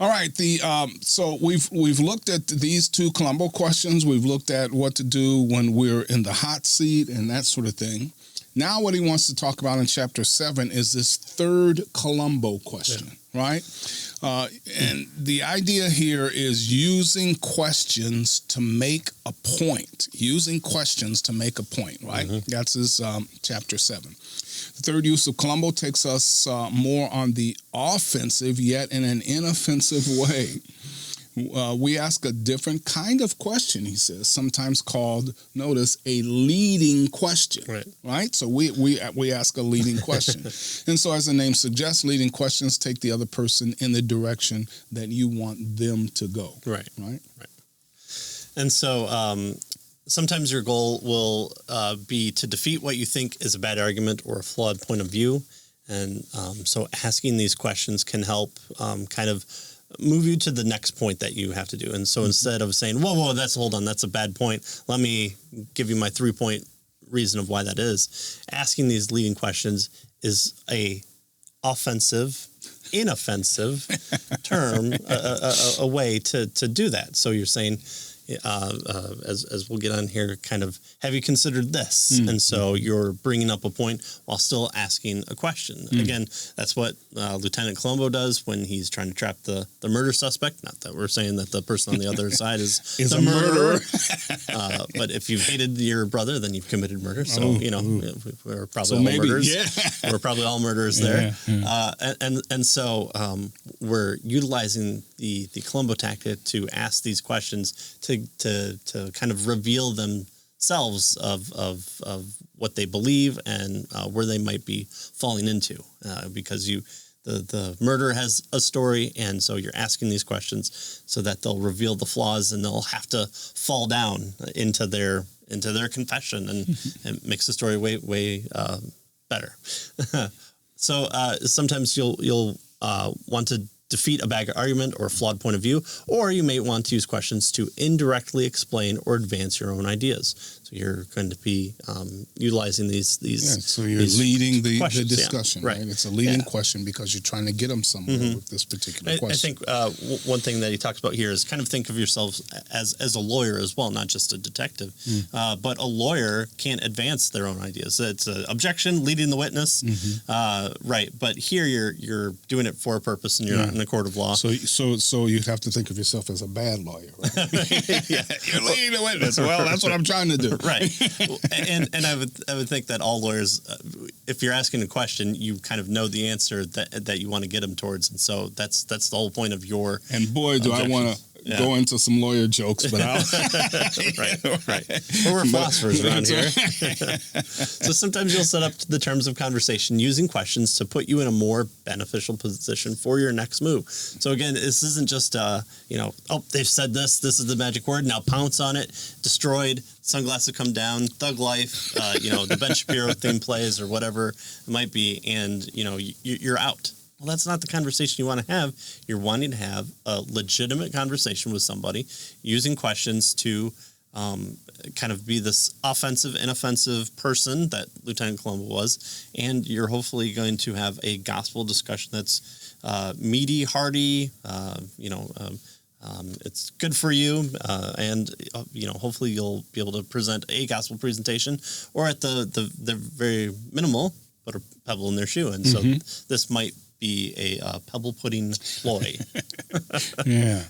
All right. So we've looked at these two Columbo questions. We've looked at what to do when we're in the hot seat and that sort of thing. Now what he wants to talk about in Chapter 7 is this third Columbo question, right? And the idea here is using questions to make a point. Using questions to make a point, right? Mm-hmm. That's his Chapter 7. The third use of Columbo takes us more on the offensive, yet in an inoffensive way. We ask a different kind of question, he says, sometimes called, notice, a leading question, right? So we ask a leading question. And so as the name suggests, leading questions take the other person in the direction that you want them to go. Right. And so sometimes your goal will be to defeat what you think is a bad argument or a flawed point of view. And so asking these questions can help kind of move you to the next point that you have to do. And so instead of saying, whoa, hold on, that's a bad point. Let me give you my 3-point reason of why that is. Asking these leading questions is a offensive, inoffensive term, a way to do that. So you're saying, as we'll get on here, kind of, have you considered this? And so you're bringing up a point while still asking a question. Again, that's what Lieutenant Columbo does when he's trying to trap the murder suspect. Not that we're saying that the person on the other side is the murderer. But if you've hated your brother, then you've committed murder. So, we're probably all murderers. We're probably all murderers there. And so we're utilizing the Columbo tactic to ask these questions to kind of reveal themselves of what they believe and where they might be falling into, because the murderer has a story, and so you're asking these questions so that they'll reveal the flaws, and they'll have to fall down into their confession, and it makes the story way better. So sometimes you'll want to defeat a bad argument or a flawed point of view, or you may want to use questions to indirectly explain or advance your own ideas. So you're going to be utilizing these. So you're leading the discussion, right? It's a leading question because you're trying to get them somewhere with this particular question. I think one thing that he talks about here is kind of think of yourself as a lawyer as well, not just a detective. But a lawyer can't advance their own ideas. It's an objection, leading the witness, right? But here you're doing it for a purpose, and you're not in a court of law. So you have to think of yourself as a bad lawyer, right? You're leading the witness. Well, that's what I'm trying to do. Right. And I would think that all lawyers, if you're asking a question, you kind of know the answer that you want to get them towards. And so that's the whole point of your And boy, do objection. I want to go into some lawyer jokes, but I'll... right. Well, we're philosophers around here. So sometimes you'll set up the terms of conversation using questions to put you in a more beneficial position for your next move. So again, this isn't just, they've said this is the magic word, now pounce on it, destroyed, sunglasses come down, thug life, the Ben Shapiro theme plays or whatever it might be, and, you're out. Well, that's not the conversation you want to have. You're wanting to have a legitimate conversation with somebody using questions to kind of be this offensive, inoffensive person that Lieutenant Columbo was. And you're hopefully going to have a gospel discussion that's meaty, hearty, it's good for you, and hopefully you'll be able to present a gospel presentation, or at the very minimal, put a pebble in their shoe. And so this might be a pebble pudding ploy. Yeah.